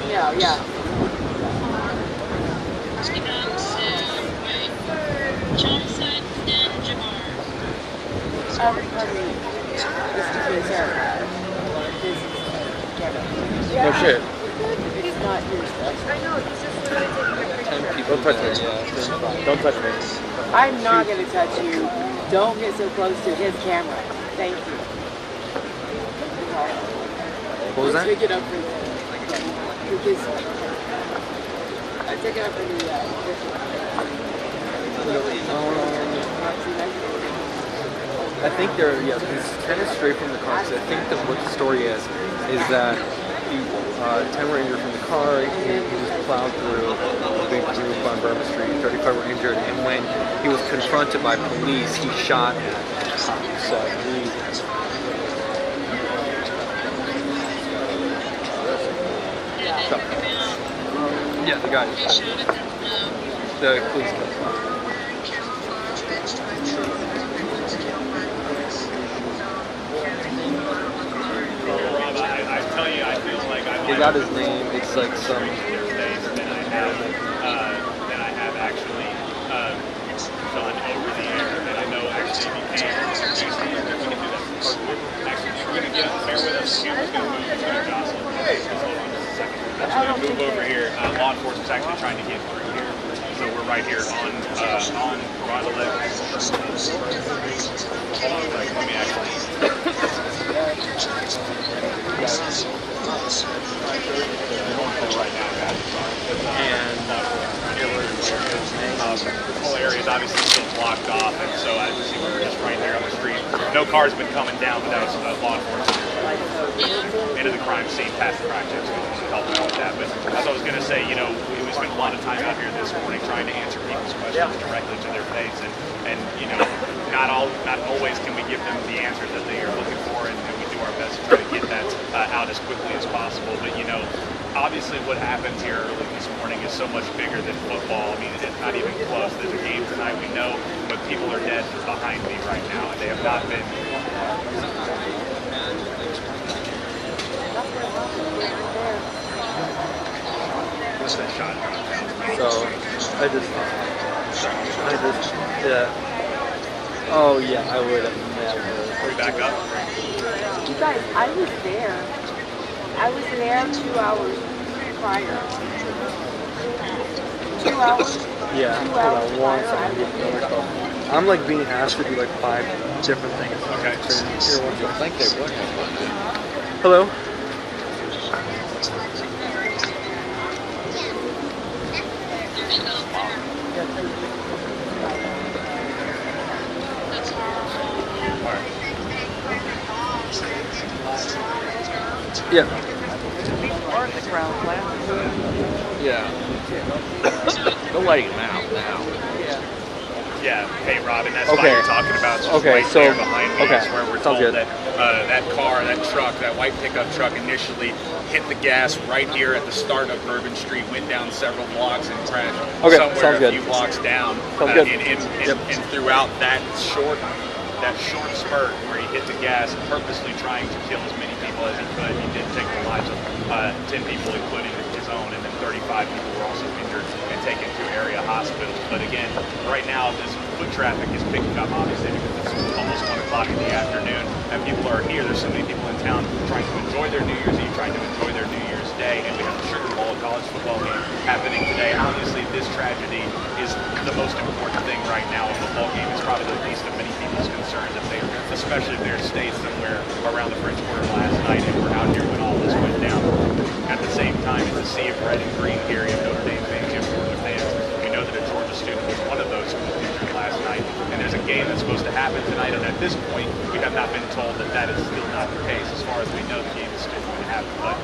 Yeah, yeah. Pardon me. This is his haircut. This is Kevin. No shit. It's not your stuff. I know, he's just literally taking a picture. Don't touch me. Don't touch me. I'm not going to touch you. Don't get so close to his camera. Thank you. What was that? Pick it up for because I took it up for the I think they're, yeah, it's kind of straight from the car. So I think that what the story is that 10 were injured from the car, he was plowed through a big group on Bourbon Street, 35 were injured, and when he was confronted by police, he shot at cops. So yeah, the guy. The police guy. He got his name. It's like some. Than I have actually done over the air. And I know actually we can do that. Actually, we're going to get up there with us. Camera's going to move. It's going to jostle. Hold on just a second. It's going to move over here. Law enforcement's actually trying to get through here. So we're right here on Ronda Lake. Hold on, let me actually. Right now, guys. And this whole area is obviously still blocked off, and so as you see, we're just right here on the street. No cars been coming down, but that was law enforcement into the crime scene, past the crime scene, helping out with that. But as I was going to say, you know, we spent a lot of time out here this morning trying to answer people's questions directly to their face, and you know, not always can we give them the answers that they are looking for, and we do our best to try to get that out as quickly as possible. But you know, obviously what happens here early this morning is so much bigger than football. I mean, it's not even close. There's a game tonight, we know, but people are dead behind me right now, and they have not been. What's that shot? So, yeah. Oh yeah, I would have never. Are we back up? You guys, I was there. I was there 2 hours prior. 2 hours? Yeah, 2 hours prior, I was there. I'm like being asked to do like 5 different things. Okay. Here, one, two. I think they would. Hello. Yeah. Or the ground plan. Yeah. Don't let him out now. Yeah, hey Rob, and that's why you're talking about just right so, there behind me. That's where we're told good. that that car, that truck, that white pickup truck initially hit the gas right here at the start of Bourbon Street, went down several blocks and crashed somewhere a few blocks down. And throughout that short spurt where he hit the gas, purposely trying to kill as many people as he could. He did take the lives of 10 people, including his own, and then 35 people were also injured and taken to area hospitals. But again, right now this foot traffic is picking up, obviously, because it's almost 1 o'clock in the afternoon, and people are here. There's so many people in town trying to enjoy their New Year's Eve, trying to enjoy their New Year's Day, and we have the Sugar Bowl college football game happening today. Obviously, this tragedy is the most important thing right now. A football game is probably the least of many people's concerns, especially if they're stayed somewhere around the French Quarter last night and we're out here when all this went down. At the same time, it's a sea of red and green here. You have Notre Dame fans, you have Georgia fans. We know that a Georgia student was one of those who was injured last night, and there's a game that's supposed to happen tonight, and at this point, we have not been told that that is still not the case. As far as we know, the game is still going to happen, but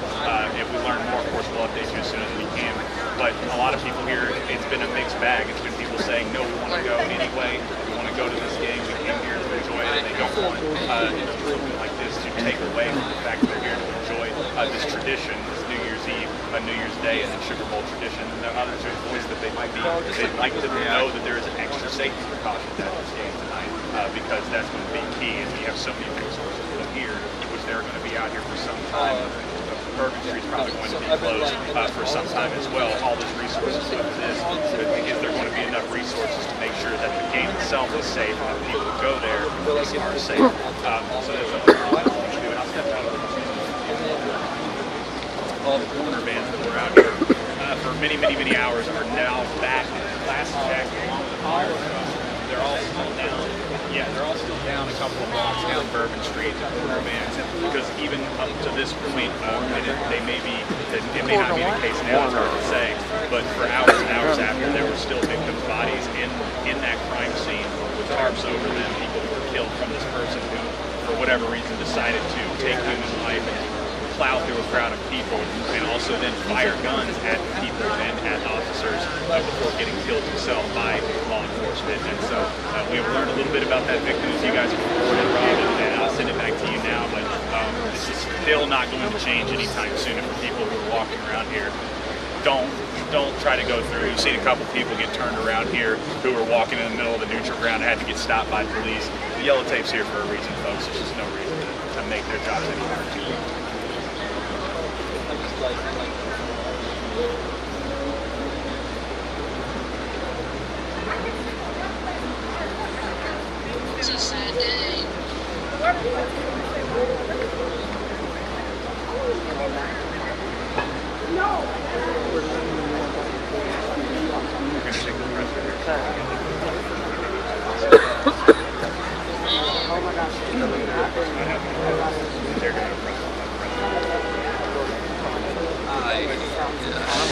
if we learn more, of course, we'll update you as soon as we can. But a lot of people here, it's been a mixed bag. It's been people saying, no, we want to go anyway. We want to go to this game. We came here to enjoy it, and they don't want something like this to take away from the fact that they're here to enjoy this tradition, this New Year's Eve, New Year's Day, and the Sugar Bowl tradition. And there are others who voice that they'd like to know that there is an extra safety precaution at this game tonight, because that's going to be key. And we have so many resources here, which they're going to be out here for some time. Bourbon Street's probably going to be closed for some time as well. All those resources to exist, but is there going to be enough resources to make sure that the game itself is safe and that people who go there are safe? So that's something we're going to do. And I'll step out of all the corner bands that were out here for many, many, many hours are now back. Last check along the fire truck, they're all still down. Yeah, they're all still down a couple of blocks down Bourbon Street, the corner bands, because even up to this point, it may not be the case now, it's hard to say, but for hours and hours after, there were still victims' bodies in that crime scene with tarps over them, people who were killed from this person who, for whatever reason, decided to take human life and plow through a crowd of people and also then fire guns at people and at officers before getting killed himself by law enforcement. And so we have learned a little bit about that victim as you guys have reported, Rob, and I'll send it back to you now. But this is still not going to change anytime soon. And for people who are walking around here, don't try to go through. You've seen a couple people get turned around here who were walking in the middle of the neutral ground and had to get stopped by police. The yellow tape's here for a reason, folks. There's just no reason to make their jobs any harder to them. It's a sad day. Oh my gosh.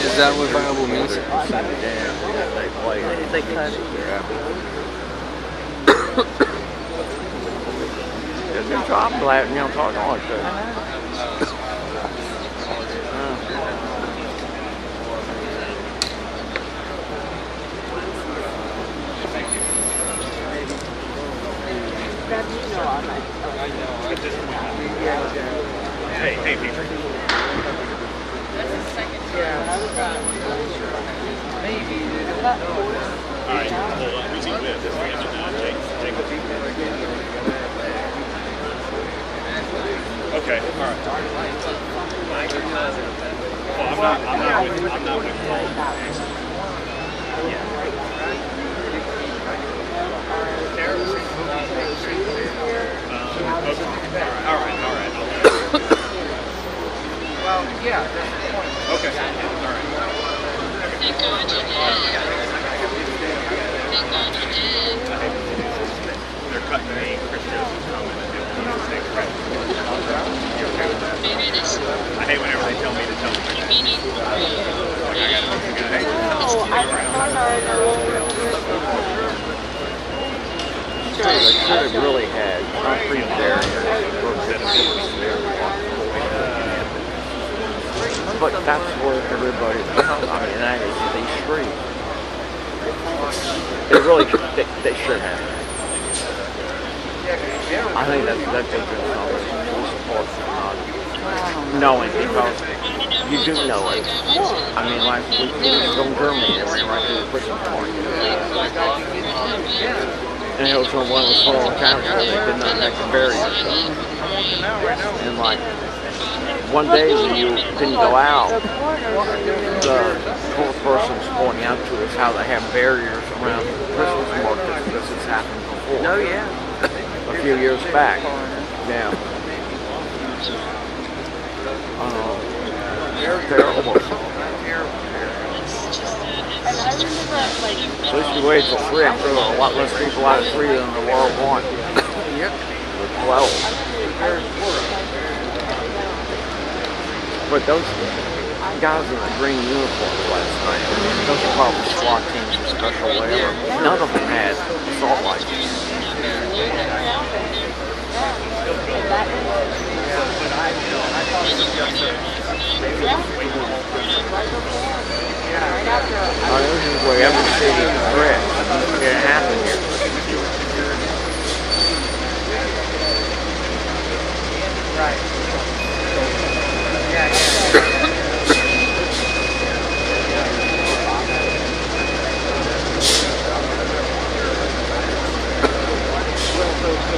Is that what Bible means? They cut it. It's a good job, Black, you know, talking like that. Hey, Peter. All right, well, who's he with? Is Jake? Okay, all right. Well, I'm not with Paul. Yeah. Okay. All right. Well, yeah, that's the point. Okay. All right. Thank God you did. Thank God you did. They're cutting me. Chris Joseph's coming and doing these things, right? You okay with that? Maybe this. I hate whenever they tell me to tell them. You mean it? I got to hey. They should have really had concrete barriers. But that's where everybody, I mean, that is the street. They really, they should have. I think that's a good police department not knowing, because you do know it. I mean, like we from Germany, they ran right through the prison point. And it was when one was falling down, they did not have the barriers up. And like, one day when you didn't go out, the poor person was pointing out to us how they have barriers around the Christmas market, because it's happened before. Oh yeah. A few years back. Yeah. Terrible. And I remember, like, At least we waited till 3. I'm sure there were a lot less people out at 3 than there were at 1. yep. Or 12. But those guys in the green uniforms last night, those are probably SWAT teams or special whatever. None of them had assault rifles. This is where every city is threat. It happened here. Right.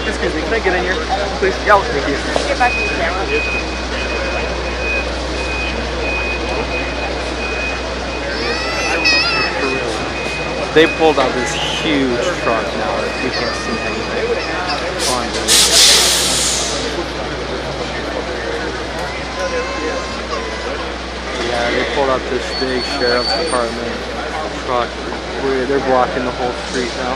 Excuse me, can I get in here, please? Yeah, thank you. Get back to the camera. They pulled out this huge truck now that you can't see anything on it. Yeah, they pulled out this big sheriff's department truck. They're blocking the whole street now.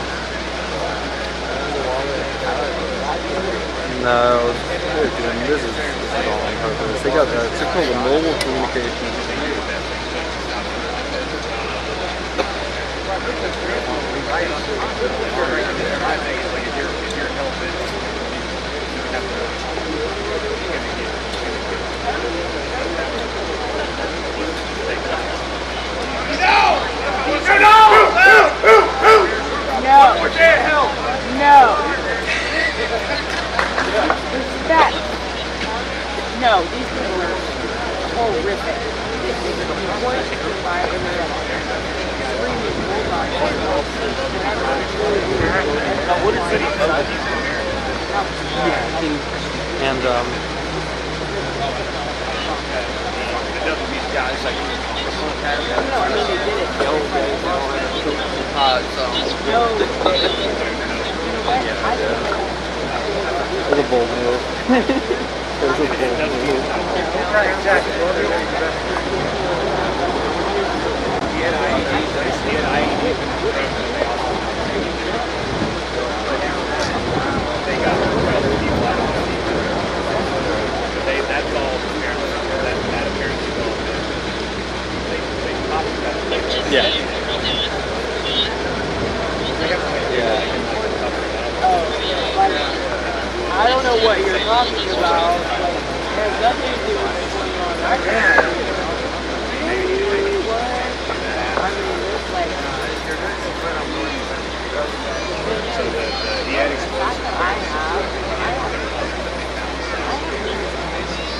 No, they're doing this is all on purpose. They got that. It's called a mobile communication. No. Respect. No, these people are horrific. What is it? Yeah, and these guys like No, I mean they did it. It was a bold move. It was a bold move. Right, exactly. That's all that appearance is all. Yeah. I don't know what you're talking about. Like, it has nothing to do with what's going on right now. What? I mean, it's like... So the I have.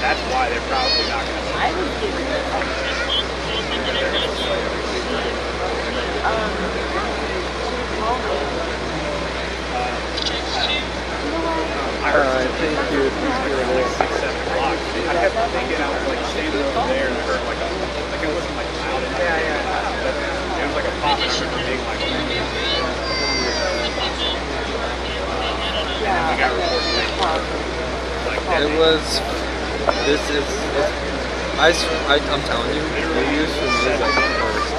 That's why they're probably not going to. I was given it. Thank you. Like 6, 7 blocks. I kept thinking I was like standing over there for like it wasn't like loud enough. It was like a pop. I remember being like, and then we got reported like it was. This is. I'm telling you, they used to move like first.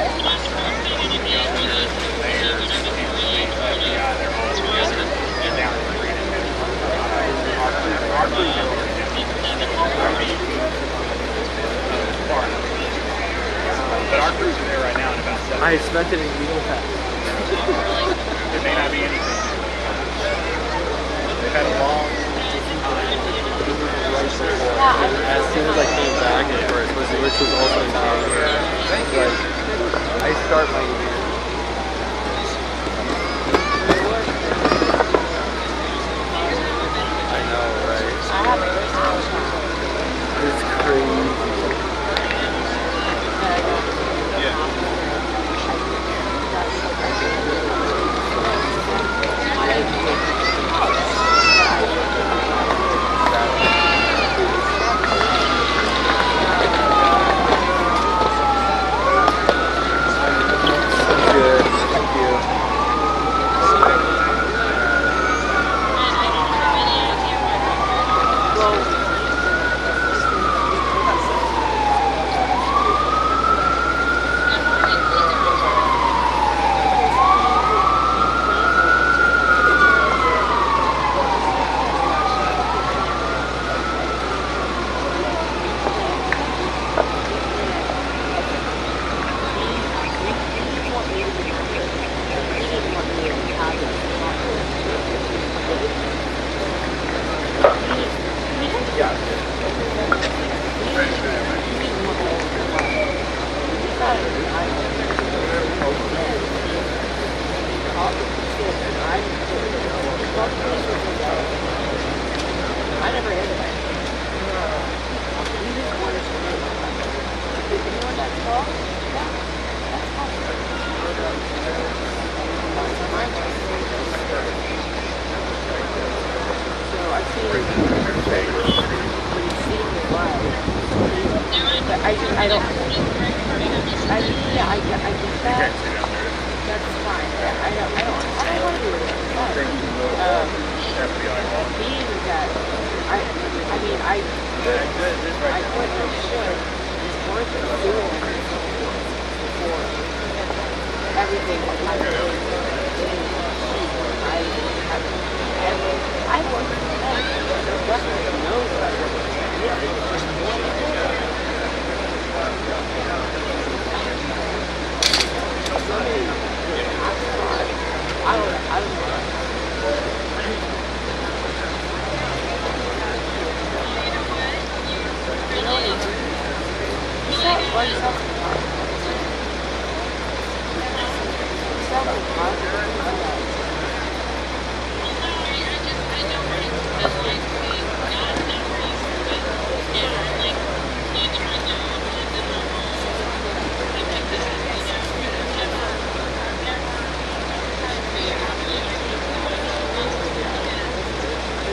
But our crews are there right now in about 7 I spent it in legal pass. There may not be anything. They've had a long time. As soon as I came back at first, which was also in January, like, I start my year. I know, right? It's crazy. I don't. I get that. That's that's fine. I don't want to do it. Being that, I mean, I couldn't or should. It's worth it doing for everything that I do. I work for them. So definitely knows that I work for them. I don't know. You know what I do? You saw one self-car.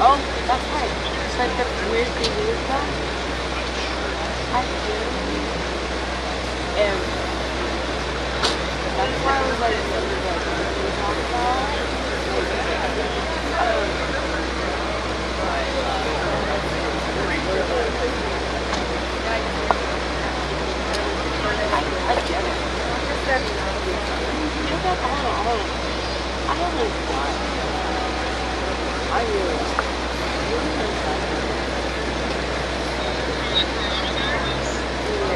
Oh, that's right. But the weird thing is that I feel, and that's why I was like, what we talk about. I get it. But that's all. I don't know why. I really.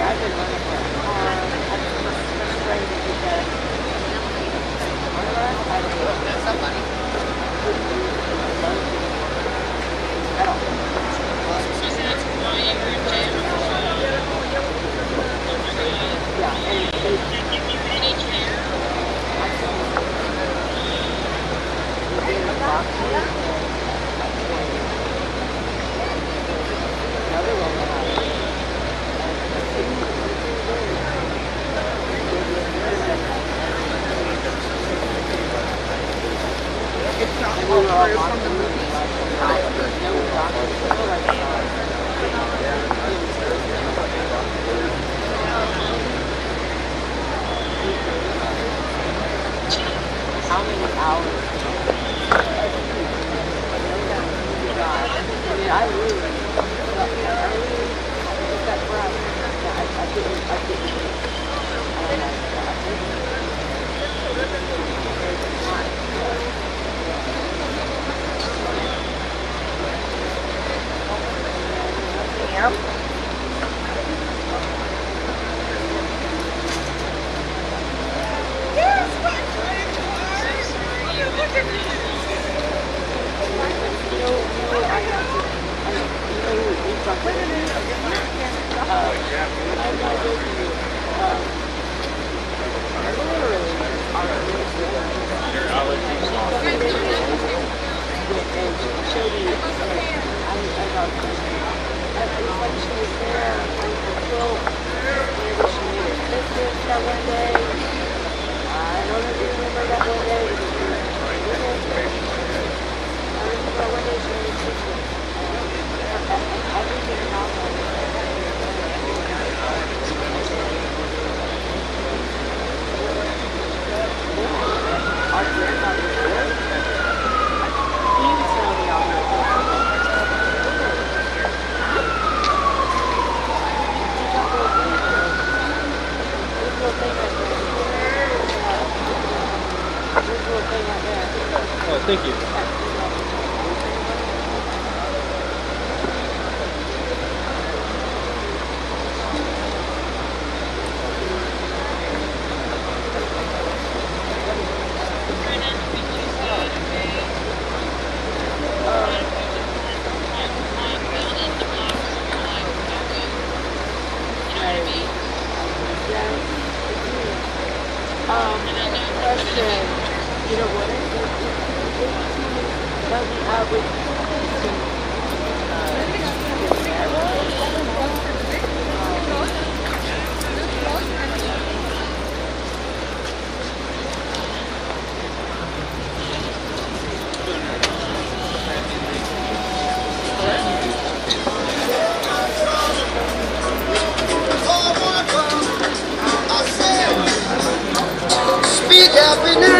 I've been running for a car. I'm just trying to get that. Somebody. I don't know. Yeah, and another one. It's not through from the movie. How many hours? I mean, I really took that breath. I didn't. Yep. Oh, thank you. Question. You know what? Does the average Speak happiness.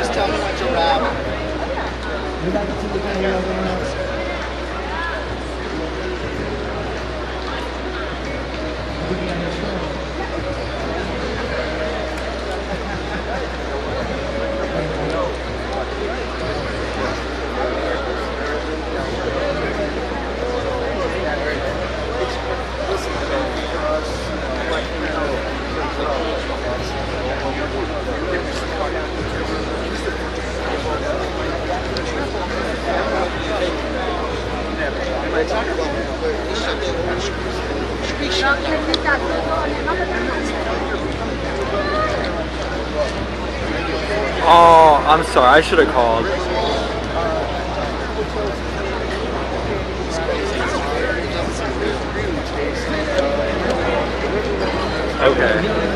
Just tell me when to wrap. Oh, I'm sorry. I should have called. Okay.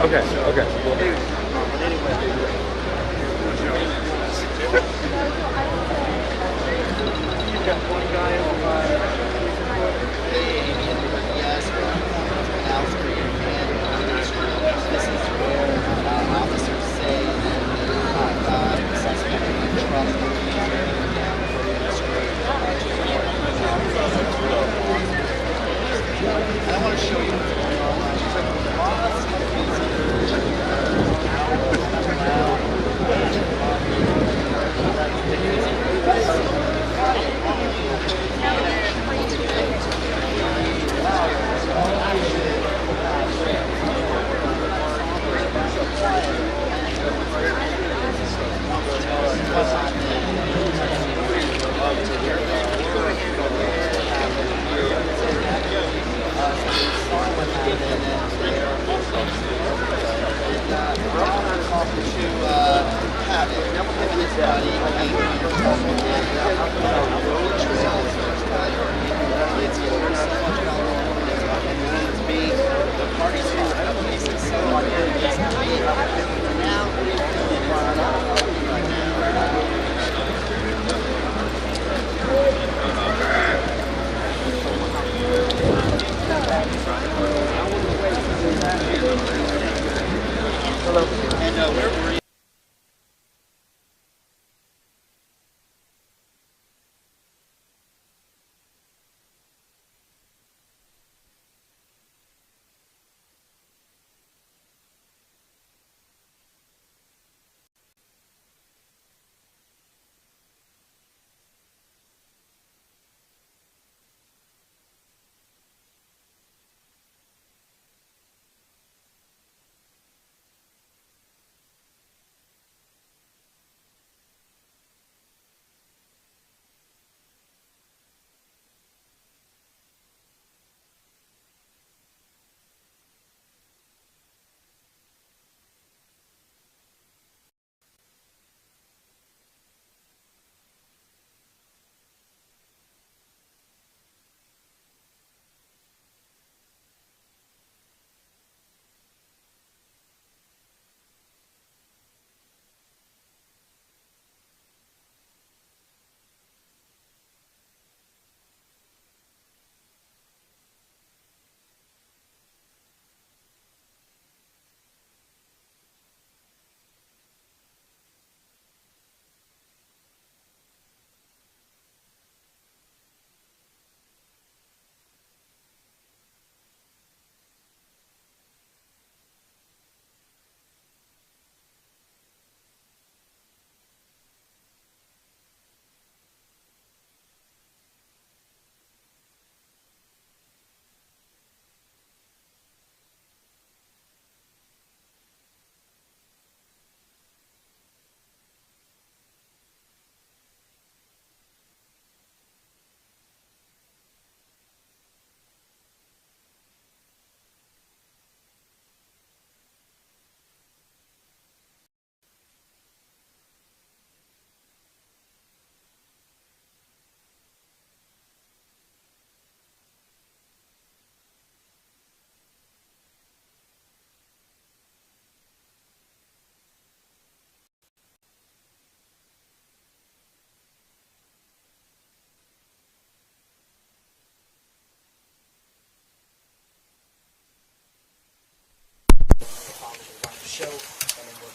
Okay. You've got one guy this is where officers say that the suspect in the truck I want to show you what's going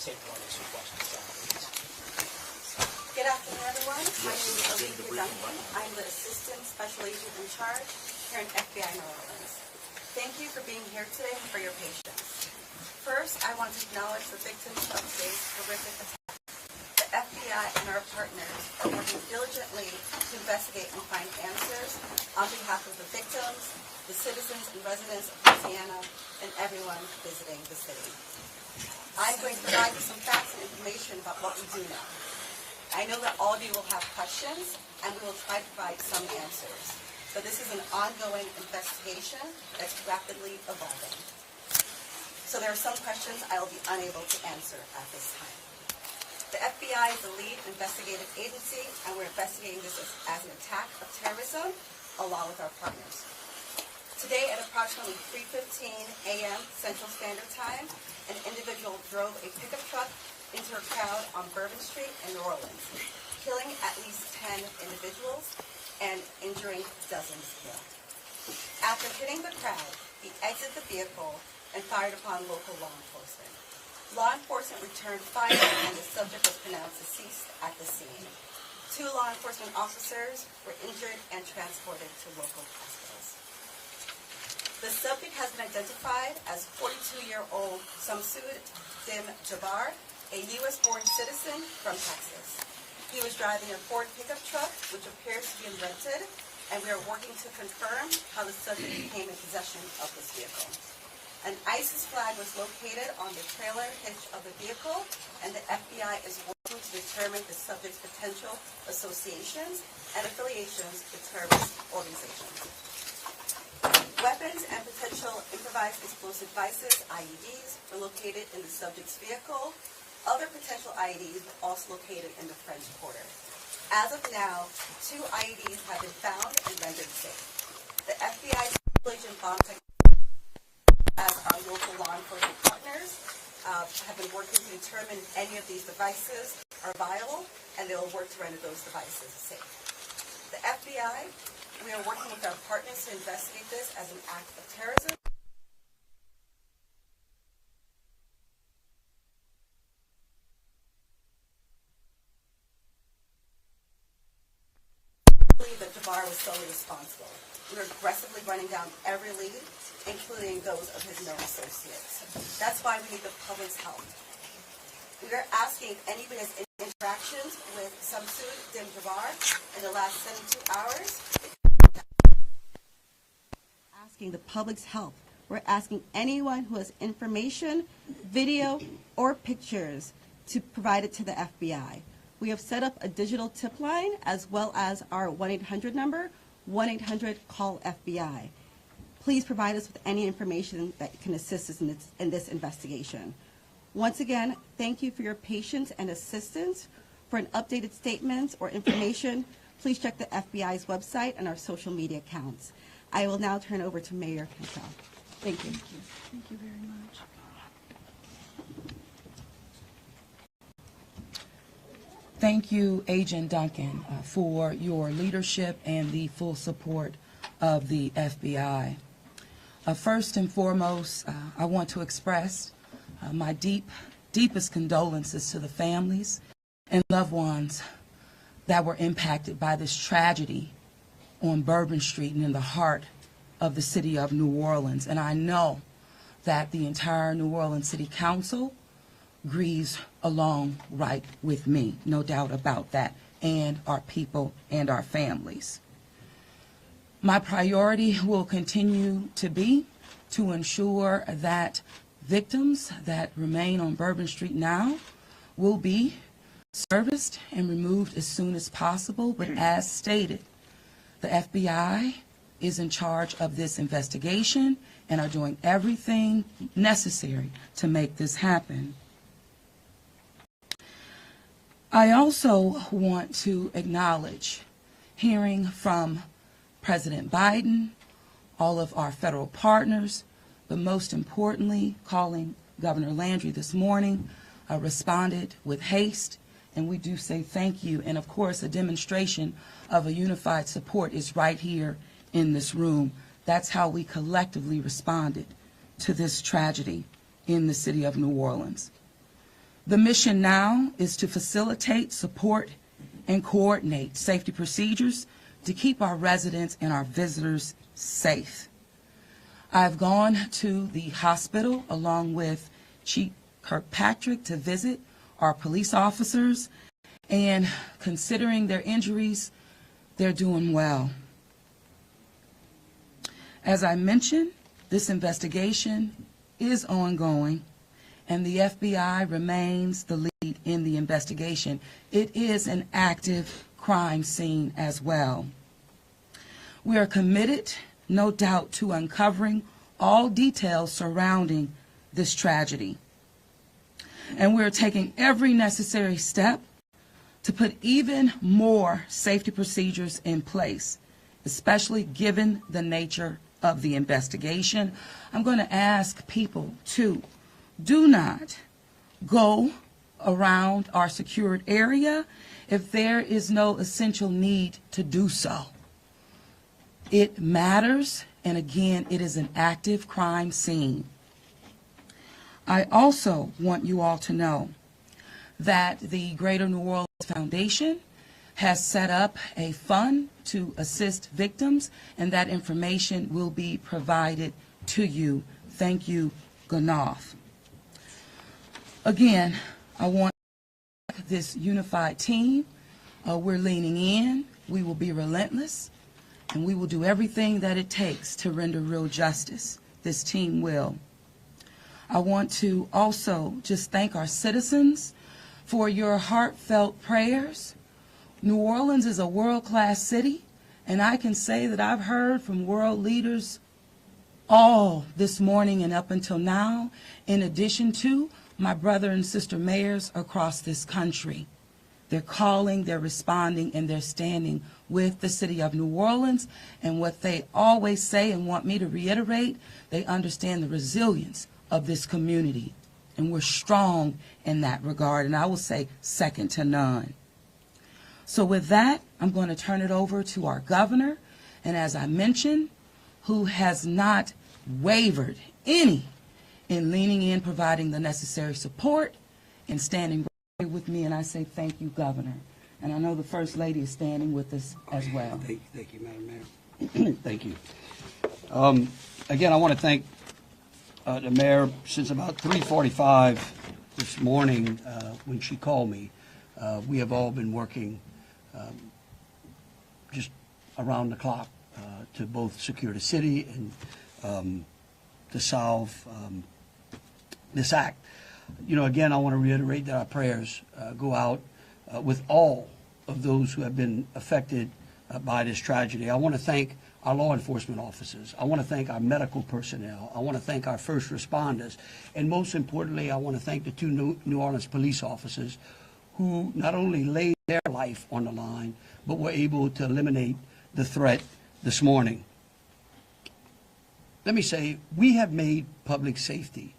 take one or two questions. Good afternoon, everyone. My name is Olivia Duncan. I'm the Assistant Special Agent in charge here in FBI New Orleans. Thank you for being here today and for your patience. First, I want to acknowledge the victims of today's horrific attack. The FBI and our partners are working diligently to investigate and find answers on behalf of the victims, the citizens and residents of Louisiana, and everyone visiting the city. I'm going to provide you some facts and information about what we do know. I know that all of you will have questions, and we will try to provide some answers. But this is an ongoing investigation that's rapidly evolving. So there are some questions I will be unable to answer at this time. The FBI is the lead investigative agency, and we're investigating this as an attack of terrorism, along with our partners. Today at approximately 3:15 a.m. Central Standard Time, an individual drove a pickup truck into a crowd on Bourbon Street in New Orleans, killing at least 10 individuals and injuring dozens more. After hitting the crowd, he exited the vehicle and fired upon local law enforcement. Law enforcement returned fire and the subject was pronounced deceased at the scene. 2 law enforcement officers were injured and transported to local hospitals. The subject has been identified as 42-year-old Samsud Dim Jabbar, a U.S.-born citizen from Texas. He was driving a Ford pickup truck, which appears to be rented, and we are working to confirm how the subject came in possession of this vehicle. An ISIS flag was located on the trailer hitch of the vehicle, and the FBI is working to determine the subject's potential associations and affiliations with terrorist organizations. Weapons and potential improvised explosive devices, IEDs, were located in the subject's vehicle. Other potential IEDs were also located in the French Quarter. As of now, 2 IEDs have been found and rendered safe. The FBI's Collision Bomb Technology, as our local law enforcement partners, have been working to determine if any of these devices are viable, and they will work to render those devices safe. The FBI, we are working with our partners to investigate this as an act of terrorism. That Jabbar was solely responsible. We're aggressively running down every lead, including those of his known associates. That's why we need the public's help. We are asking if anybody has any interactions with Samsud Dim Jabbar in the last 72 hours. Asking the public's help. We're asking anyone who has information, video, or pictures to provide it to the FBI. We have set up a digital tip line as well as our 1-800 number, 1-800-CALL-FBI. Please provide us with any information that can assist us in this investigation. Once again, thank you for your patience and assistance. For an updated statement or information, please check the FBI's website and our social media accounts. I will now turn over to Mayor Cantrell. Thank you. Thank you very much. Thank you, Agent Duncan, for your leadership and the full support of the FBI. First and foremost, I want to express my deepest condolences to the families and loved ones that were impacted by this tragedy on Bourbon Street and in the heart of the city of New Orleans. And I know that the entire New Orleans City Council grieves along right with me, no doubt about that, and our people and our families. My priority will continue to be to ensure that victims that remain on Bourbon Street now will be serviced and removed as soon as possible. But as stated, the FBI is in charge of this investigation and are doing everything necessary to make this happen. I also want to acknowledge hearing from President Biden, all of our federal partners, but most importantly, calling Governor Landry this morning, responded with haste, and we do say thank you. And of course, a demonstration of a unified support is right here in this room. That's how we collectively responded to this tragedy in the city of New Orleans. The mission now is to facilitate, support, and coordinate safety procedures to keep our residents and our visitors safe. I've gone to the hospital along with Chief Kirkpatrick to visit our police officers, and considering their injuries, they're doing well. As I mentioned, this investigation is ongoing, and the FBI remains the lead in the investigation. It is an active crime scene as well. We are committed, no doubt, to uncovering all details surrounding this tragedy. And we're taking every necessary step to put even more safety procedures in place, especially given the nature of the investigation. I'm going to ask people to do not go around our secured area if there is no essential need to do so. It matters, and again, it is an active crime scene. I also want you all to know that the Greater New Orleans Foundation has set up a fund to assist victims, and that information will be provided to you. Thank you, Ganoff. Again, I want this unified team. We're leaning in. We will be relentless, and we will do everything that it takes to render real justice. This team will. I want to also just thank our citizens for your heartfelt prayers. New Orleans is a world-class city, and I can say that I've heard from world leaders all this morning and up until now, in addition to my brother and sister mayors across this country. They're calling, they're responding, and they're standing with the city of New Orleans. And what they always say and want me to reiterate, they understand the resilience of this community. And we're strong in that regard, and I will say second to none. So with that, I'm going to turn it over to our governor, and as I mentioned, who has not wavered any in leaning in, providing the necessary support, and standing right with me, and I say thank you, Governor. And I know the First Lady is standing with us as well. Thank you, Madam Mayor. Thank you. Again, I want to thank the Mayor. Since about 3:45 this morning, when she called me, we have all been working just around the clock to both secure the city and to solve this act. You know, again, I want to reiterate that our prayers go out with all of those who have been affected by this tragedy. I want to thank our law enforcement officers. I want to thank our medical personnel. I want to thank our first responders. And most importantly, I want to thank the two New Orleans police officers who not only laid their life on the line, but were able to eliminate the threat this morning. Let me say, we have made public safety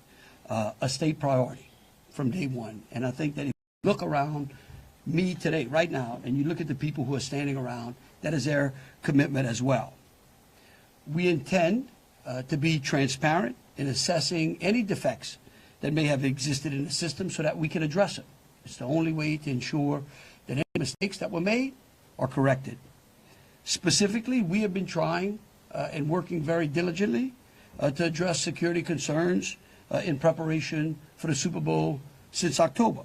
a state priority from day one. And I think that if you look around me today, right now, and you look at the people who are standing around, that is their commitment as well. We intend to be transparent in assessing any defects that may have existed in the system so that we can address them. It's the only way to ensure that any mistakes that were made are corrected. Specifically, we have been trying and working very diligently to address security concerns in preparation for the Super Bowl since October.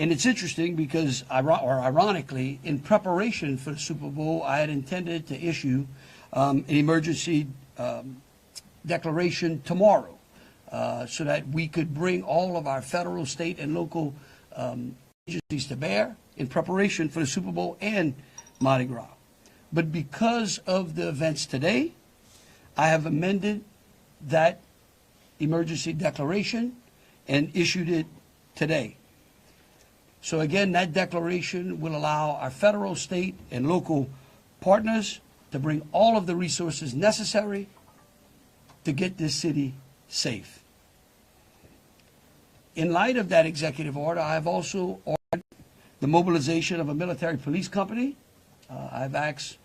And it's interesting because, ironically, in preparation for the Super Bowl, I had intended to issue an emergency declaration tomorrow so that we could bring all of our federal, state, and local agencies to bear in preparation for the Super Bowl and Mardi Gras. But because of the events today, I have amended that emergency declaration and issued it today. So again, that declaration will allow our federal, state, and local partners to bring all of the resources necessary to get this city safe. In light of that executive order, I have also ordered the mobilization of a military police company. I've asked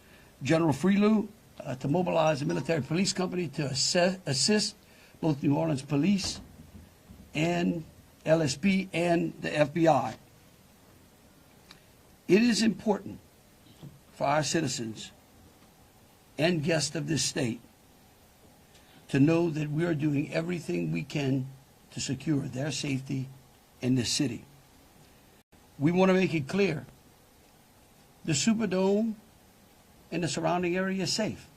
General Freelou to mobilize a military police company to assist both New Orleans police and LSP and the FBI. It is important for our citizens and guests of this state to know that we are doing everything we can to secure their safety in this city. We want to make it clear, the Superdome and the surrounding area is safe.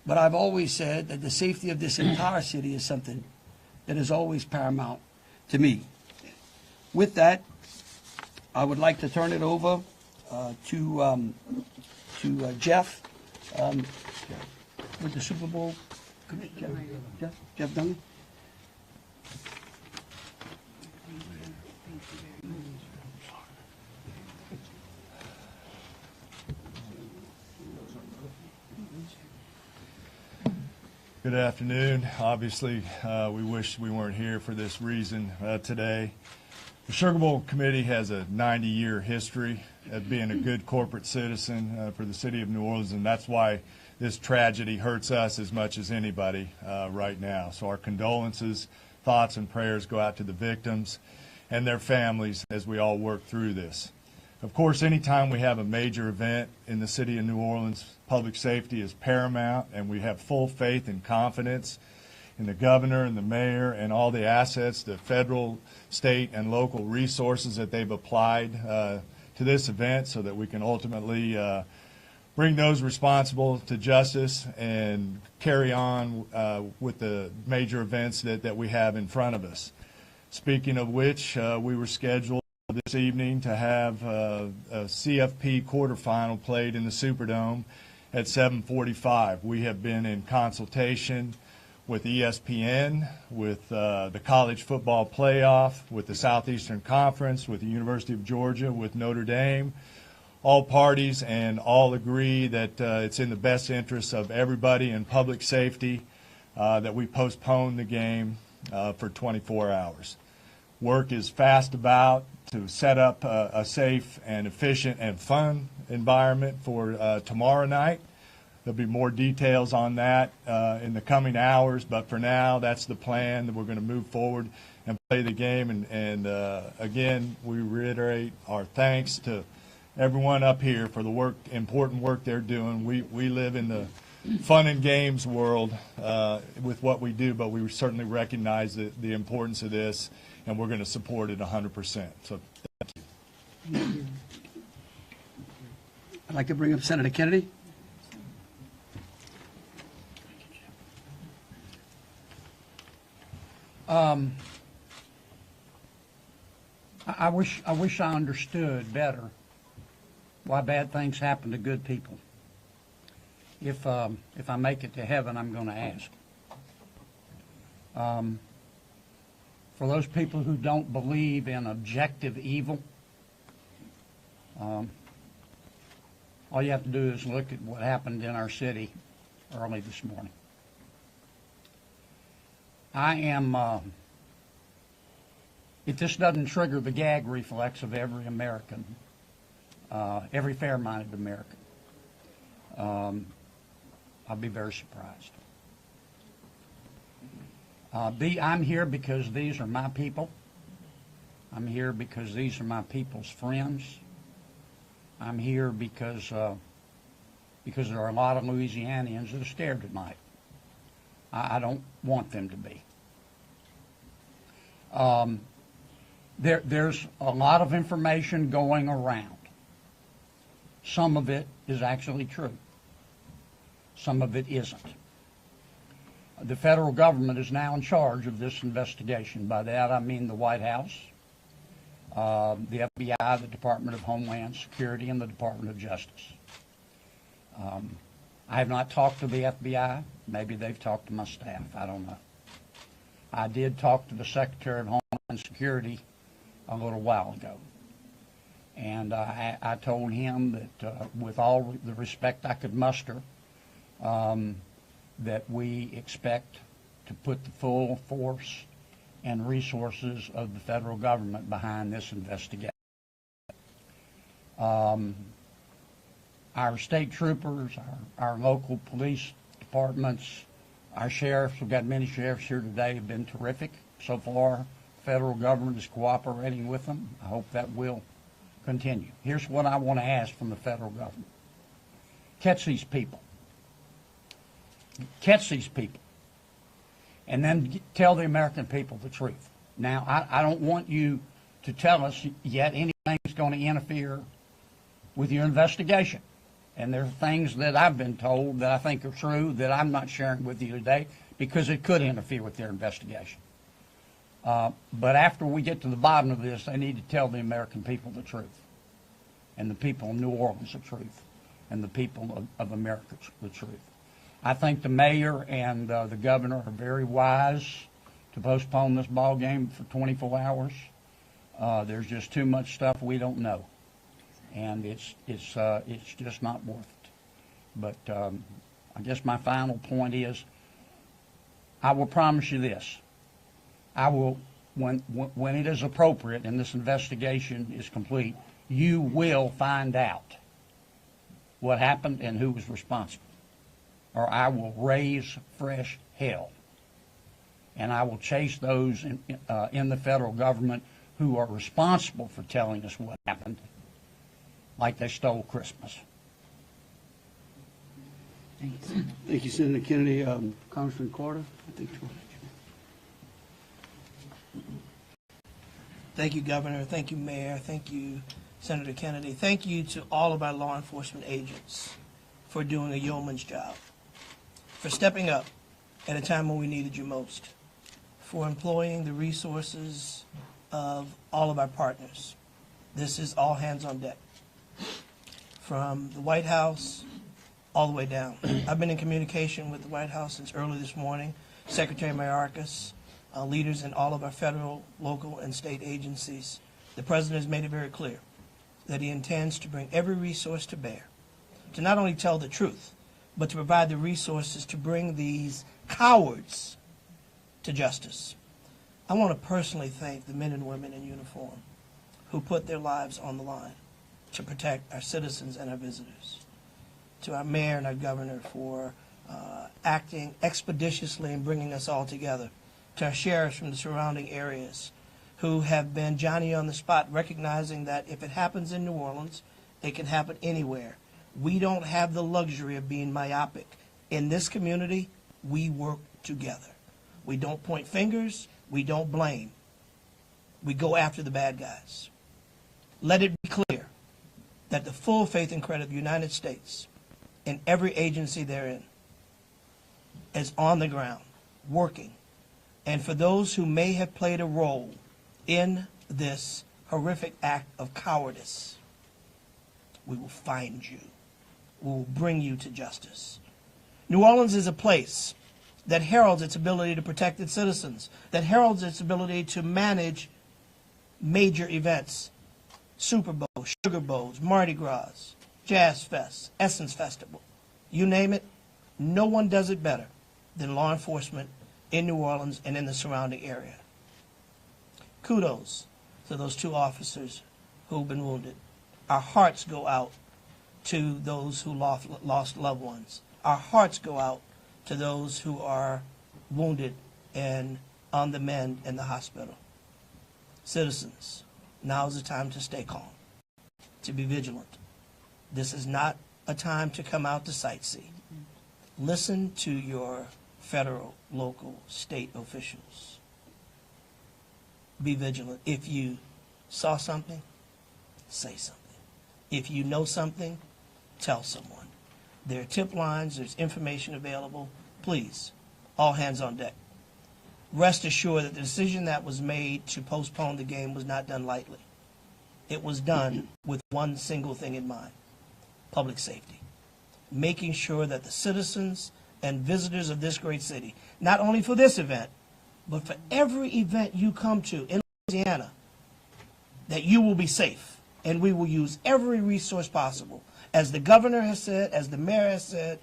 But I've always said that the safety of this entire city is something that is always paramount to me. With that, I would like to turn it over to Jeff with the Super Bowl. Jeff Duncan. Good afternoon. Obviously, we wish we weren't here for this reason today. The Sugar Bowl Committee has a 90-year history of being a good corporate citizen for the city of New Orleans, and that's why this tragedy hurts us as much as anybody right now. So our condolences, thoughts, and prayers go out to the victims and their families as we all work through this. Of course, anytime we have a major event in the city of New Orleans, public safety is paramount, and we have full faith and confidence in the governor and the mayor and all the assets, the federal, state, and local resources that they've applied to this event so that we can ultimately bring those responsible to justice and carry on with the major events that we have in front of us. Speaking of which, we were scheduled this evening to have a CFP quarterfinal played in the Superdome at 7:45. We have been in consultation with ESPN, with the College Football Playoff, with the Southeastern Conference, with the University of Georgia, with Notre Dame. All parties and all agree that it's in the best interest of everybody and public safety that we postpone the game for 24 hours. Work is fast about to set up a safe and efficient and fun environment for tomorrow night. There'll be more details on that in the coming hours, but for now, that's the plan, that we're going to move forward and play the game. And again, we reiterate our thanks to everyone up here for the important work they're doing. We live in the fun and games world with what we do, but we certainly recognize the importance of this, and we're going to support it 100%. So thank you. I'd like to bring up Senator Kennedy. I wish I understood better why bad things happen to good people. If I make it to heaven, I'm going to ask. For those people who don't believe in objective evil, all you have to do is look at what happened in our city early this morning. I am, if this doesn't trigger the gag reflex of every American, every fair-minded American, I'll be very surprised. I'm here because these are my people. I'm here because these are my people's friends. I'm here because there are a lot of Louisianians that are scared tonight. I don't want them to be. There's a lot of information going around. Some of it is actually true. Some of it isn't. The federal government is now in charge of this investigation. By that I mean the White House, the FBI, the Department of Homeland Security, and the Department of Justice. I have not talked to the FBI. Maybe they've talked to my staff. I don't know. I did talk to the Secretary of Homeland Security a little while ago. And I told him that with all the respect I could muster, that we expect to put the full force and resources of the federal government behind this investigation. Our state troopers, our local police departments, our sheriffs, we've got many sheriffs here today, have been terrific. So far, the federal government is cooperating with them. I hope that will continue. Here's what I want to ask from the federal government. Catch these people. Catch these people. And then tell the American people the truth. Now, I don't want you to tell us yet anything that's going to interfere with your investigation. And there are things that I've been told that I think are true that I'm not sharing with you today because it could interfere with their investigation. But after we get to the bottom of this, they need to tell the American people the truth, and the people of New Orleans the truth, and the people of America the truth. I think the mayor and the governor are very wise to postpone this ball game for 24 hours. There's just too much stuff we don't know, and it's just not worth it. But I guess my final point is, I will promise you this. I will, when it is appropriate and this investigation is complete, you will find out what happened and who was responsible. Or I will raise fresh hell. And I will chase those in the federal government who are responsible for telling us what happened, like they stole Christmas. Thank you, Senator Kennedy. Congressman Carter, I think. Thank you, Governor. Thank you, Mayor. Thank you, Senator Kennedy. Thank you to all of our law enforcement agents for doing a yeoman's job, for stepping up at a time when we needed you most, for employing the resources of all of our partners. This is all hands on deck, from the White House all the way down. I've been in communication with the White House since early this morning, Secretary Mayorkas, leaders in all of our federal, local, and state agencies. The President has made it very clear that he intends to bring every resource to bear to not only tell the truth, but to provide the resources to bring these cowards to justice. I want to personally thank the men and women in uniform who put their lives on the line to protect our citizens and our visitors. To our mayor and our governor for acting expeditiously and bringing us all together. To our sheriffs from the surrounding areas who have been Johnny on the spot, recognizing that if it happens in New Orleans, it can happen anywhere. We don't have the luxury of being myopic. In this community, we work together. We don't point fingers. We don't blame. We go after the bad guys. Let it be clear that the full faith and credit of the United States and every agency therein is on the ground, working. And for those who may have played a role in this horrific act of cowardice, we will find you. We will bring you to justice. New Orleans is a place that heralds its ability to protect its citizens, that heralds its ability to manage major events, Super Bowl, Sugar Bowls, Mardi Gras, Jazz Fest, Essence Festival. You name it, no one does it better than law enforcement in New Orleans and in the surrounding area. Kudos to those two officers who've been wounded. Our hearts go out to those who lost loved ones. Our hearts go out to those who are wounded and on the mend in the hospital. Citizens, now is the time to stay calm, to be vigilant. This is not a time to come out to sightsee. Listen to your federal, local, state officials. Be vigilant. If you saw something, say something. If you know something, tell someone. There are tip lines, there's information available. Please, all hands on deck. Rest assured that the decision that was made to postpone the game was not done lightly. It was done with one single thing in mind: public safety. Making sure that the citizens and visitors of this great city, not only for this event, but for every event you come to in Louisiana, that you will be safe, and we will use every resource possible, as the governor has said, as the mayor has said,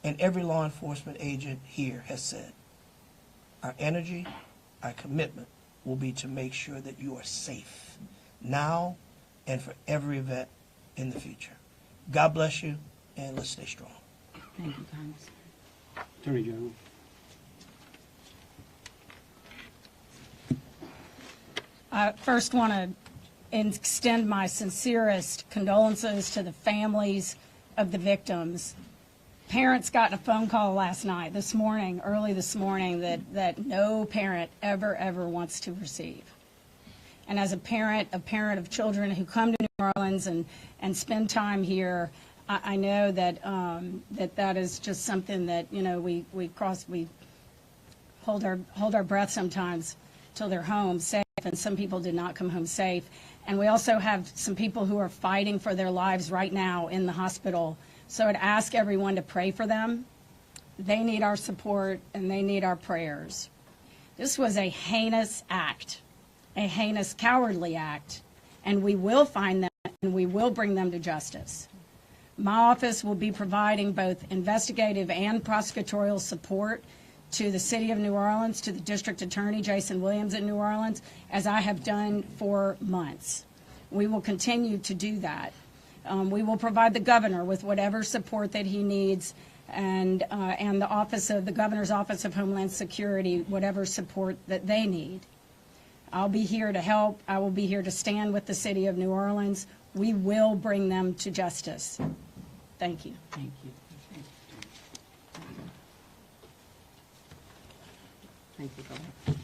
and every law enforcement agent here has said. Our energy, our commitment will be to make sure that you are safe now and for every event in the future. God bless you, and let's stay strong. Thank you, Congressman. Attorney General. I first want to extend my sincerest condolences to the families of the victims. Parents got a phone call last night, early this morning, that no parent ever wants to receive. And as a parent of children who come to New Orleans and spend time here, I know that that is just something that, you know, we hold our breath sometimes till they're home safe, and some people did not come home safe. And we also have some people who are fighting for their lives right now in the hospital. So I'd ask everyone to pray for them. They need our support and they need our prayers. This was a heinous act, a heinous, cowardly act, and we will find them and we will bring them to justice. My office will be providing both investigative and prosecutorial support to the City of New Orleans, to the District Attorney, Jason Williams in New Orleans, as I have done for months. We will continue to do that. We will provide the governor with whatever support that he needs, and the Governor's Office of Homeland Security, whatever support that they need. I'll be here to help. I will be here to stand with the City of New Orleans. We will bring them to justice. Thank you. Thank you. Thank you, Governor.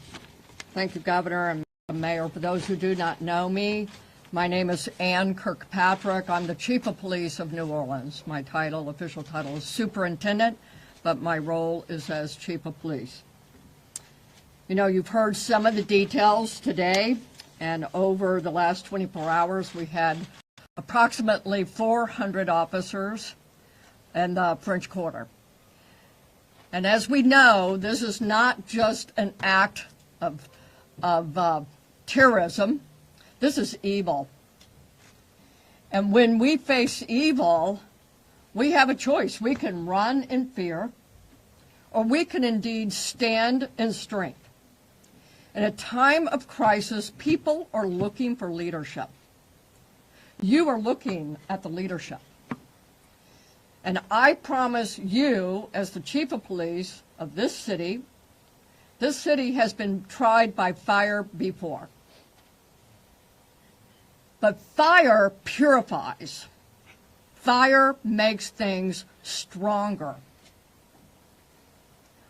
Thank you, Governor and Mayor. For those who do not know me, my name is Ann Kirkpatrick. I'm the Chief of Police of New Orleans. My official title is Superintendent, but my role is as Chief of Police. You know, you've heard some of the details today, and over the last 24 hours, we had approximately 400 officers in the French Quarter. And as we know, this is not just an act of terrorism. This is evil. And when we face evil, we have a choice. We can run in fear, or we can indeed stand in strength. In a time of crisis, people are looking for leadership. You are looking at the leadership. And I promise you, as the Chief of Police of this city has been tried by fire before. But fire purifies. Fire makes things stronger.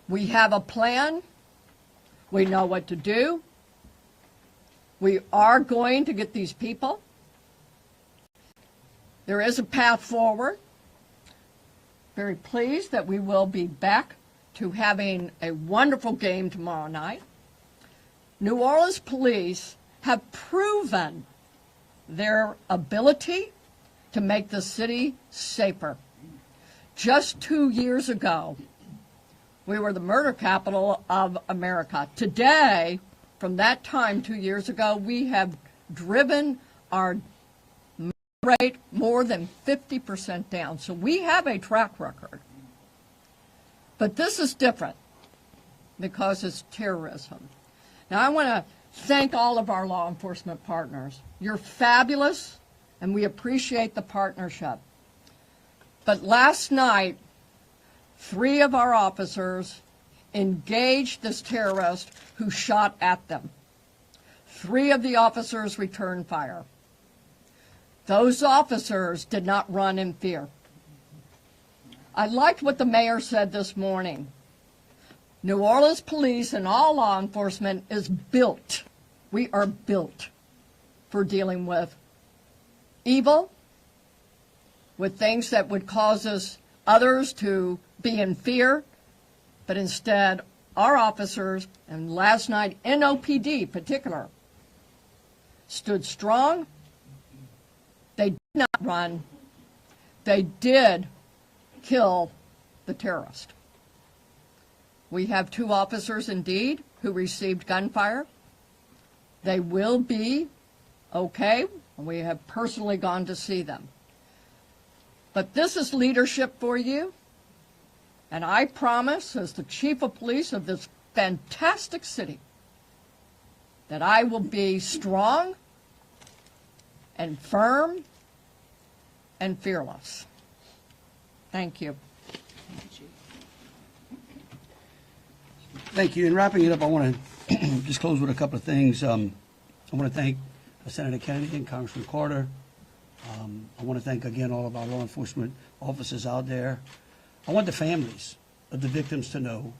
We have a plan. We know what to do. We are going to get these people. There is a path forward. Very pleased that we will be back to having a wonderful game tomorrow night. New Orleans police have proven their ability to make the city safer. Just 2 years ago, we were the murder capital of America. Today, from that time 2 years ago, we have driven our rate more than 50% down. So we have a track record. But this is different because it's terrorism. Now, I want to thank all of our law enforcement partners. You're fabulous, and we appreciate the partnership. But last night, 3 of our officers engaged this terrorist who shot at them. 3 of the officers returned fire. Those officers did not run in fear. I liked what the mayor said this morning. New Orleans police and all law enforcement is built. We are built for dealing with evil, with things that would cause others to be in fear, but instead our officers, and last night NOPD in particular, stood strong. They did not run. They did kill the terrorist. We have 2 officers indeed who received gunfire. They will be okay. We have personally gone to see them. But this is leadership for you. And I promise, as the Chief of Police of this fantastic city, that I will be strong and firm and fearless. Thank you. Thank you. In wrapping it up, I want to just close with a couple of things. I want to thank Senator Kennedy and Congressman Carter. I want to thank again all of our law enforcement officers out there. I want the families of the victims to know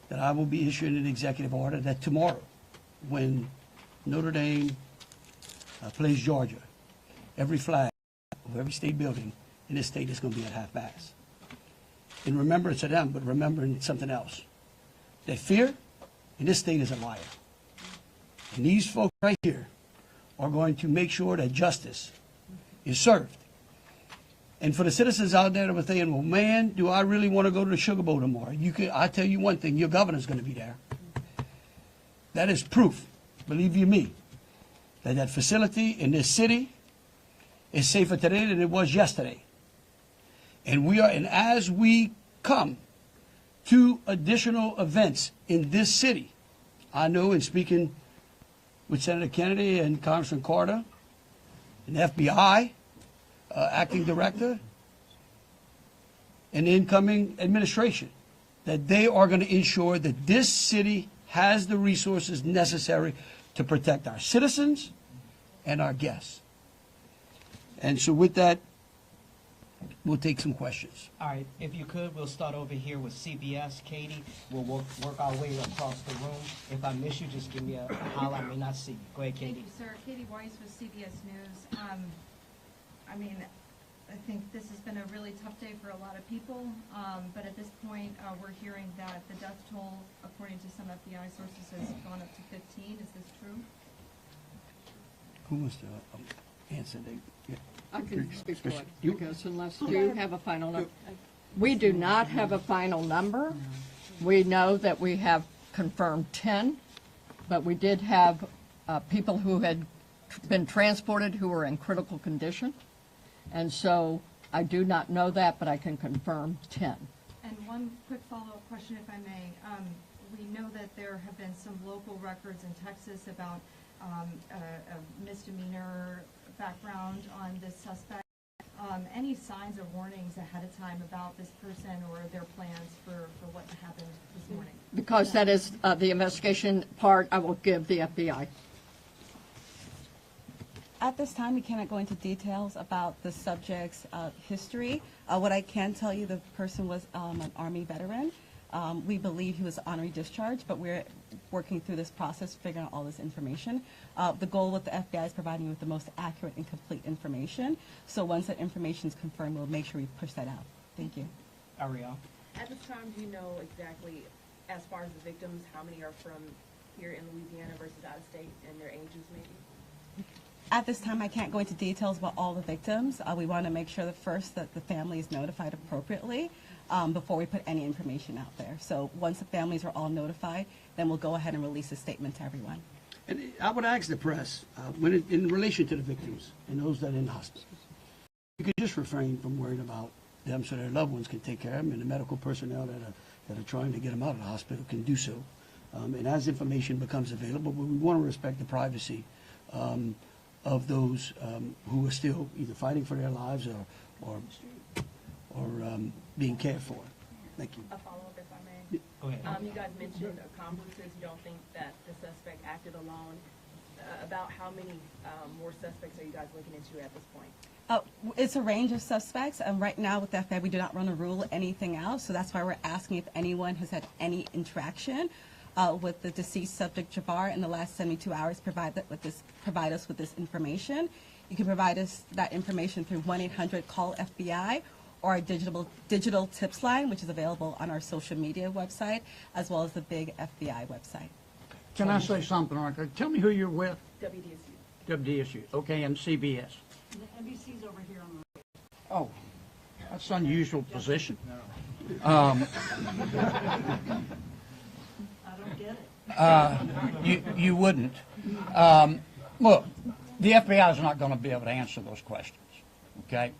that I will be issuing an executive order that tomorrow, when Notre Dame plays Georgia, every flag of every state building in this state is going to be at half-mast. In remembrance of them, but remembering something else. That fear in this state is a liar. And these folks right here are going to make sure that justice is served. And for the citizens out there that were saying, well, man, do I really want to go to the Sugar Bowl tomorrow? I tell you one thing, your governor's going to be there. That is proof, believe you me, that that facility in this city is safer today than it was yesterday. And as we come to additional events in this city, I know in speaking with Senator Kennedy and Congressman Carter, and FBI acting director, and the incoming administration, that they are going to ensure that this city has the resources necessary to protect our citizens and our guests. And so with that, we'll take some questions. All right, if you could, we'll start over here with CBS. Katie, we'll work our way across the room. If I miss you, just give me a holler. I may not see you. Go ahead, Katie. Thank you, sir. Katie Weiss with CBS News. I mean, I think this has been a really tough day for a lot of people, but at this point, we're hearing that the death toll, according to some FBI sources, has gone up to 15. Is this true? Who wants to answer? I can speak for it, because unless you have a final number. We do not have a final number. We know that we have confirmed 10, but we did have people who had been transported who were in critical condition. And so I do not know that, but I can confirm 10. And one quick follow-up question, if I may. We know that there have been some local records in Texas about a misdemeanor background on this suspect. Any signs or warnings ahead of time about this person or their plans for what happened this morning? Because that is the investigation part, I will give the FBI. At this time, we cannot go into details about the subject's history. What I can tell you, the person was an Army veteran. We believe he was honorary discharge, but we're working through this process, figuring out all this information. The goal with the FBI is providing you with the most accurate and complete information. So once that information is confirmed, we'll make sure we push that out. Thank you. Ariel? At this time, do you know exactly, as far as the victims, how many are from here in Louisiana versus out of state, and their ages maybe? At this time, I can't go into details about all the victims. We want to make sure that first that the family is notified appropriately before we put any information out there. So once the families are all notified, then we'll go ahead and release a statement to everyone. And I would ask the press, in relation to the victims and those that are in hospice, you could just refrain from worrying about them so their loved ones can take care of them, and the medical personnel that are trying to get them out of the hospital can do so. And as information becomes available, but we want to respect the privacy of those who are still either fighting for their lives or being cared for. Thank you. A follow-up, if I may. Go ahead. You guys mentioned accomplices. You don't think that the suspect acted alone. About how many more suspects are you guys looking into at this point? It's a range of suspects. Right now with the FBI, we do not want to rule anything out, so that's why we're asking if anyone has had any interaction with the deceased subject Jabbar in the last 72 hours, provide us with this information. You can provide us that information through 1-800-CALL-FBI or our digital tips line, which is available on our social media website, as well as the big FBI website. Can I say something like that? Tell me who you're with. WDSU. WDSU. Okay, and CBS. The NBC's over here on the Oh, that's an unusual position. I don't get it. You wouldn't. Look, the FBI is not going to be able to answer those questions, okay?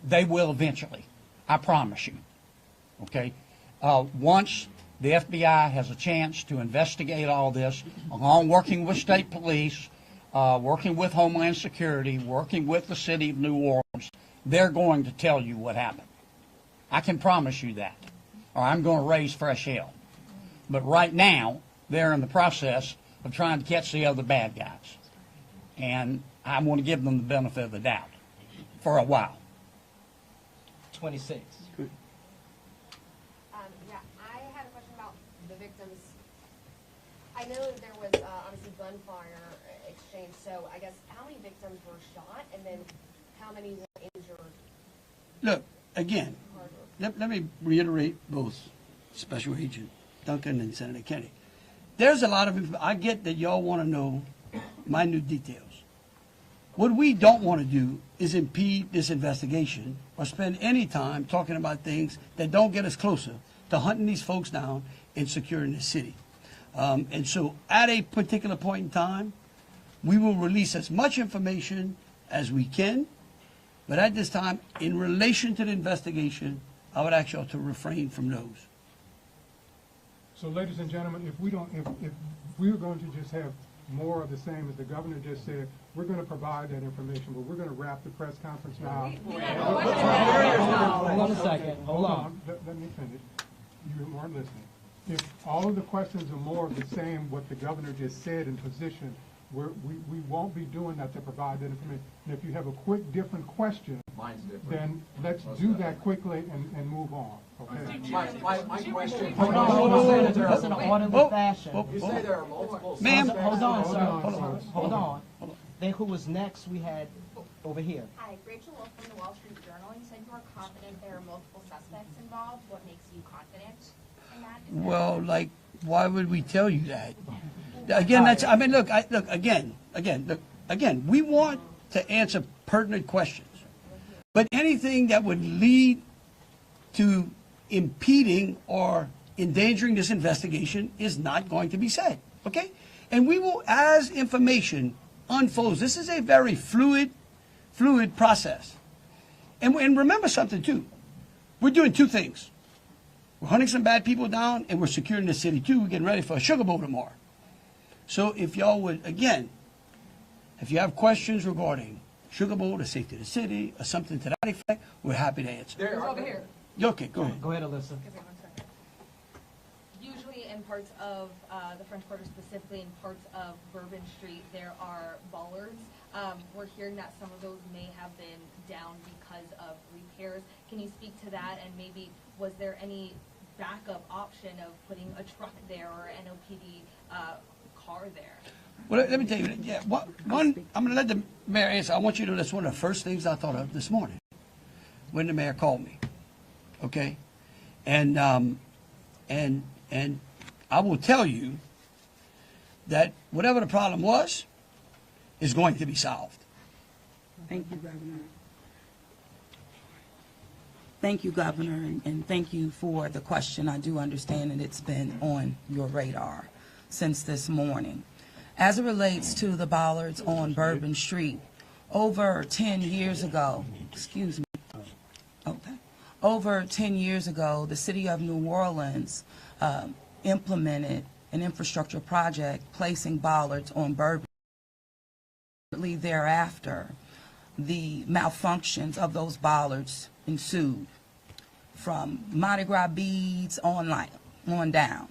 They will eventually, I promise you, okay? Once the FBI has a chance to investigate all this, along working with state police, working with Homeland Security, working with the city of New Orleans, they're going to tell you what happened. I can promise you that, or I'm going to raise fresh hell. But right now, they're in the process of trying to catch the other bad guys. And I want to give them the benefit of the doubt for a while. 26. Yeah, I had a question about the victims. I know that there was obviously gunfire exchange, so I guess how many victims were shot and then how many were injured? Look, again, let me reiterate both Special Agent Duncan and Senator Kennedy. There's a lot of, I get that y'all want to know minute details. What we don't want to do is impede this investigation or spend any time talking about things that don't get us closer to hunting these folks down and securing the city. And so at a particular point in time, we will release as much information as we can. But at this time, in relation to the investigation, I would ask y'all to refrain from those. So, ladies and gentlemen, if we were going to just have more of the same as the governor just said, we're going to provide that information, but we're going to wrap the press conference now. Hold on a second. Hold on. Let me finish. You weren't listening. If all of the questions are more of the same, what the governor just said in position, we won't be doing that to provide that information. And if you have a quick different question, then let's do that quickly and move on. Okay. My question. Hold on, Senator. It's in an orderly fashion. You say there are multiple Ma'am. Hold on, sir. Hold on. Then who was next? We had over here. Hi, Rachel Wolf from the Wall Street Journal. You said you are confident there are multiple suspects involved. What makes you confident in that? Well, like, why would we tell you that? Again, that's, I mean, look, again, we want to answer pertinent questions. But anything that would lead to impeding or endangering this investigation is not going to be said, okay? And we will, as information unfolds, this is a very fluid process. And remember something, too. We're doing two things. We're hunting some bad people down, and we're securing the city, too. We're getting ready for a Sugar Bowl tomorrow. So if y'all would, again, if you have questions regarding Sugar Bowl, the safety of the city, or something to that effect, we're happy to answer. They're over here. Okay, go ahead. Go ahead, Alyssa. Usually in parts of the French Quarter, specifically in parts of Bourbon Street, there are bollards. We're hearing that some of those may have been down because of repairs. Can you speak to that, and maybe was there any backup option of putting a truck there or an NOPD car there? Well, let me tell you, yeah, I'm going to let the mayor answer. I want you to know that's one of the first things I thought of this morning when the mayor called me, okay? And I will tell you that whatever the problem was is going to be solved. Thank you, Governor. Thank you, Governor, and thank you for the question. I do understand that it's been on your radar since this morning. As it relates to the bollards on Bourbon Street, over 10 years ago, over 10 years ago, the city of New Orleans implemented an infrastructure project placing bollards on Bourbon. Thereafter, the malfunctions of those bollards ensued from Mardi Gras beads on down.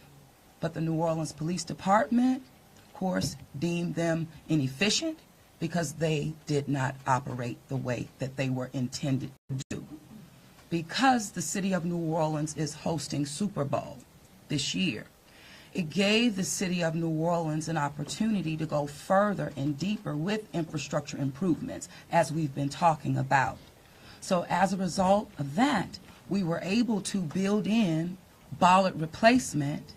But the New Orleans Police Department, of course, deemed them inefficient because they did not operate the way that they were intended to do. Because the city of New Orleans is hosting Super Bowl this year, it gave the city of New Orleans an opportunity to go further and deeper with infrastructure improvements, as we've been talking about. So as a result of that, we were able to build in bollard replacement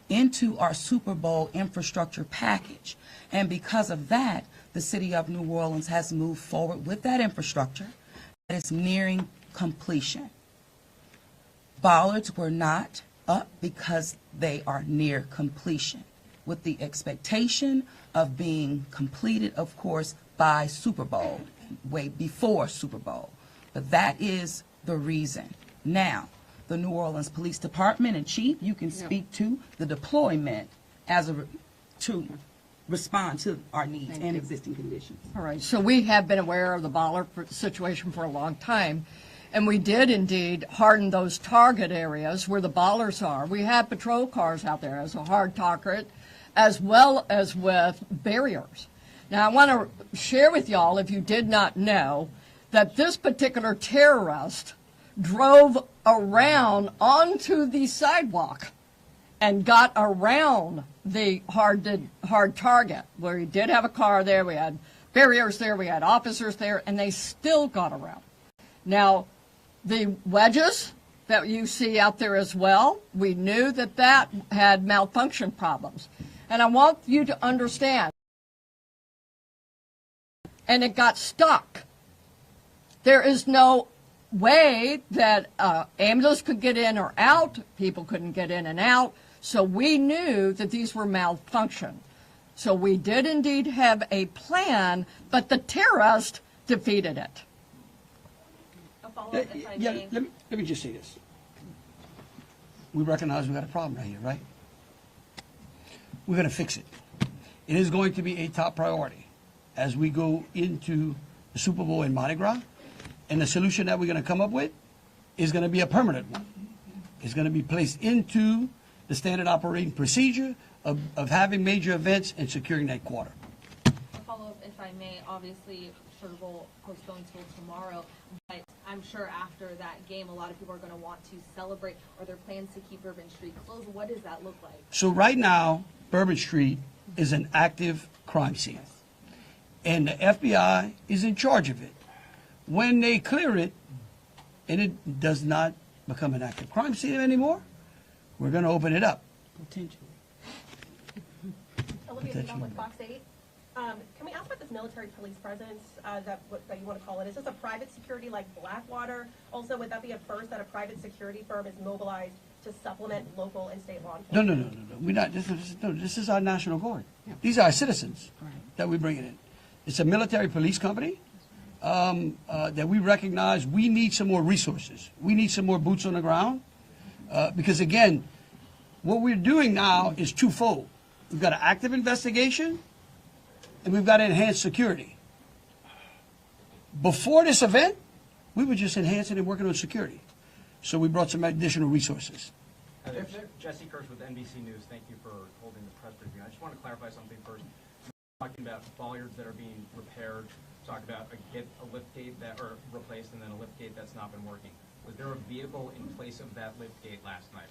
into our Super Bowl infrastructure package. And because of that, the city of New Orleans has moved forward with that infrastructure that is nearing completion. Bollards were not up because they are near completion, with the expectation of being completed, of course, by Super Bowl, way before Super Bowl. But that is the reason. Now, the New Orleans Police Department and Chief, you can speak to the deployment to respond to our needs and existing conditions. All right, so we have been aware of the bollard situation for a long time, and we did indeed harden those target areas where the bollards are. We have patrol cars out there as a hard target as well as with barriers. Now, I want to share with y'all, if you did not know, that this particular terrorist drove around onto the sidewalk and got around the hard target, where he did have a car there, we had barriers there, we had officers there, and they still got around. Now, the wedges that you see out there as well, we knew that that had malfunction problems. And I want you to understand, and it got stuck. There is no way that ambulance could get in or out, people couldn't get in and out, so we knew that these were malfunction. So we did indeed have a plan, but the terrorist defeated it. Let me just say this. We recognize we got a problem right here, right? We're going to fix it. It is going to be a top priority as we go into the Super Bowl in Mardi Gras, and the solution that we're going to come up with is going to be a permanent one. It's going to be placed into the standard operating procedure of having major events and securing that quarter. A follow-up, if I may. Obviously, Sugar Bowl postponed till tomorrow, but I'm sure after that game, a lot of people are going to want to celebrate. Are there plans to keep Bourbon Street closed? What does that look like? So right now, Bourbon Street is an active crime scene, and the FBI is in charge of it. When they clear it, and it does not become an active crime scene anymore, we're going to open it up. Potentially. Olivia Vidal with Fox 8. Can we ask about this military police presence that you want to call it? Is this a private security like Blackwater? Also, would that be a first that a private security firm is mobilized to supplement local and state law enforcement? No. We're not. This is our National Guard. These are our citizens that we're bringing in. It's a military police company that we recognize we need some more resources. We need some more boots on the ground because, again, what we're doing now is twofold. We've got an active investigation and we've got enhanced security. Before this event, we were just enhancing and working on security. So we brought some additional resources. Jesse Kirsch with NBC News. Thank you for holding the press briefing. I just want to clarify something first. You're talking about bollards that are being repaired. Talk about a lift gate that are replaced and then a lift gate that's not been working. Was there a vehicle in place of that lift gate last night?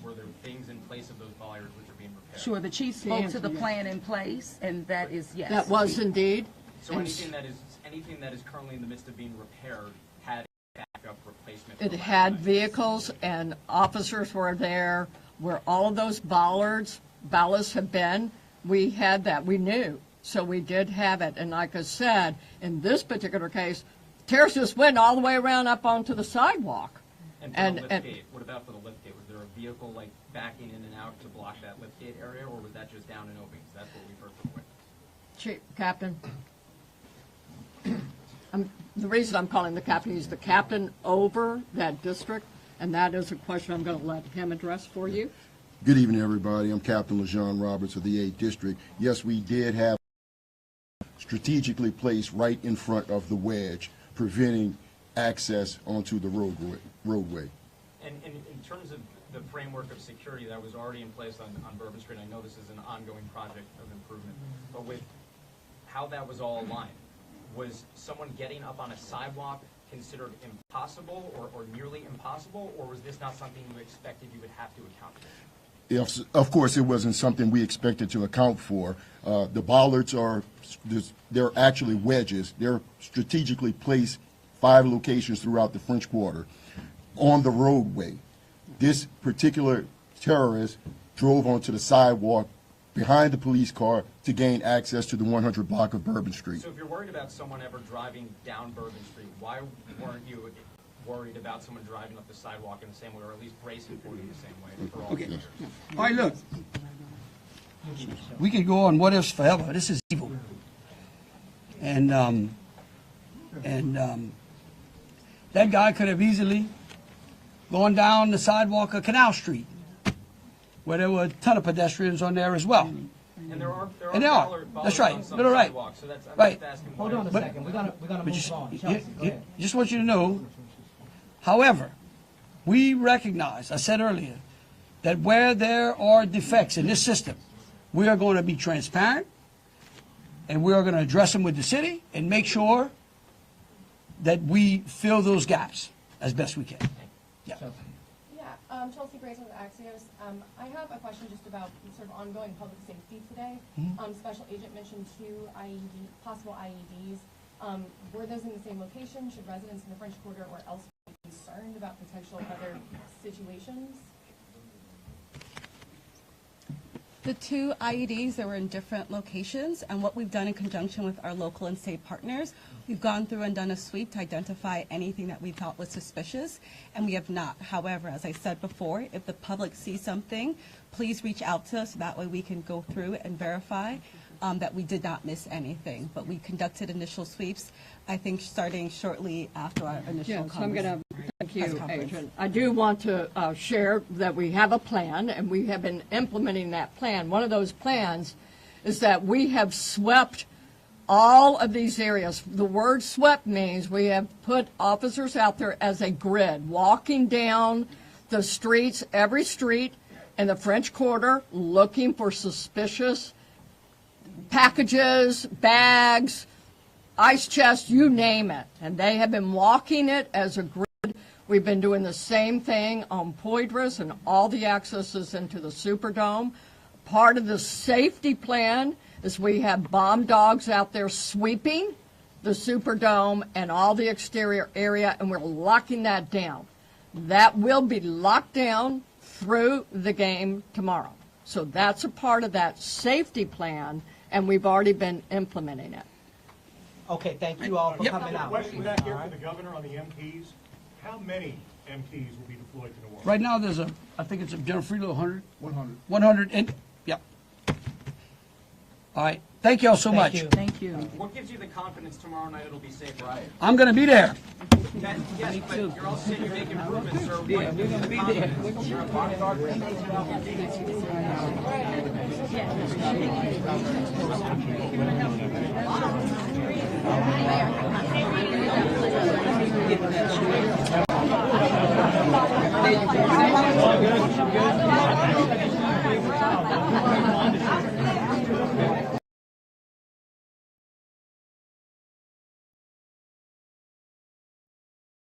Were there things in place of those bollards which are being repaired? Sure, the chief spoke to the plan in place, and that is yes. That was indeed. So anything that is currently in the midst of being repaired had a backup replacement? It had vehicles and officers were there where all of those ballasts have been. We had that. We knew. So we did have it. And like I said, in this particular case, terrorists just went all the way around up onto the sidewalk. And for the lift gate, what about for the lift gate? Was there a vehicle like backing in and out to block that lift gate area, or was that just down and open? That's what we've heard from witnesses. Chief, Captain, the reason I'm calling the captain, he's the captain over that district, and that is a question I'm going to let him address for you. Good evening, everybody. I'm Captain LeJean Roberts of the 8th District. Yes, we did have strategically placed right in front of the wedge, preventing access onto the roadway. And in terms of the framework of security that was already in place on Bourbon Street, I know this is an ongoing project of improvement, but with how that was all aligned, was someone getting up on a sidewalk considered impossible or nearly impossible, or was this not something you expected you would have to account for? If, of course, it wasn't something we expected to account for. The bollards they're actually wedges. They're strategically placed 5 locations throughout the French Quarter on the roadway. This particular terrorist drove onto the sidewalk behind the police car to gain access to the 100 block of Bourbon Street. So if you're worried about someone ever driving down Bourbon Street, why weren't you worried about someone driving up the sidewalk in the same way, or at least bracing for it in the same way for all Okay. All right, look. We can go on what ifs forever. This is evil. And that guy could have easily gone down the sidewalk of Canal Street, where there were a ton of pedestrians on there as well. And there are That's right. on some No, right. sidewalks, so that's, I'm Right. just asking Hold on a second. We're gonna move on. Chelsea, go ahead. Just want you to know, however, we recognize, I said earlier, that where there are defects in this system, We are going to be transparent, and we are going to address them with the city and make sure that we fill those gaps as best we can. Yeah. Yeah, Chelsea Grace with Axios. I have a question just about sort of ongoing public safety today. Special Agent mentioned 2 possible IEDs. Were those in the same location? Should residents in the French Quarter or elsewhere be concerned about potential other situations? The 2 IEDs that were in different locations, and what we've done in conjunction with our local and state partners, we've gone through and done a sweep to identify anything that we thought was suspicious, and we have not. However, as I said before, if the public sees something, please reach out to us. That way we can go through and verify that we did not miss anything. But we conducted initial sweeps, I think, starting shortly after our initial Yes, I'm going to thank you, conference. Agent. I do want to share that we have a plan, and we have been implementing that plan. One of those plans is that we have swept all of these areas. The word swept means we have put officers out there as a grid, walking down the streets, every street in the French Quarter, looking for suspicious packages, bags, ice chests, you name it. And they have been walking it as a grid. We've been doing the same thing on Poydras and all the accesses into the Superdome. Part of the safety plan is we have bomb dogs out there sweeping the Superdome and all the exterior area, and we're locking that down. That will be locked down through the game tomorrow. So that's a part of that safety plan, and we've already been implementing it. Okay, thank you all for coming out. Question back here for the governor on the MPs. How many MPs will be deployed to New Orleans? Right now, there's I think it's a General Freelo, 100? 100. 100, and, yeah. All right. Thank you all so much. Thank you. What gives you the confidence tomorrow night it'll be safe? Right. I'm going to be there. Yes, but you're also saying you make improvements, sir. What gives you the confidence? You're a bodyguard. Yeah.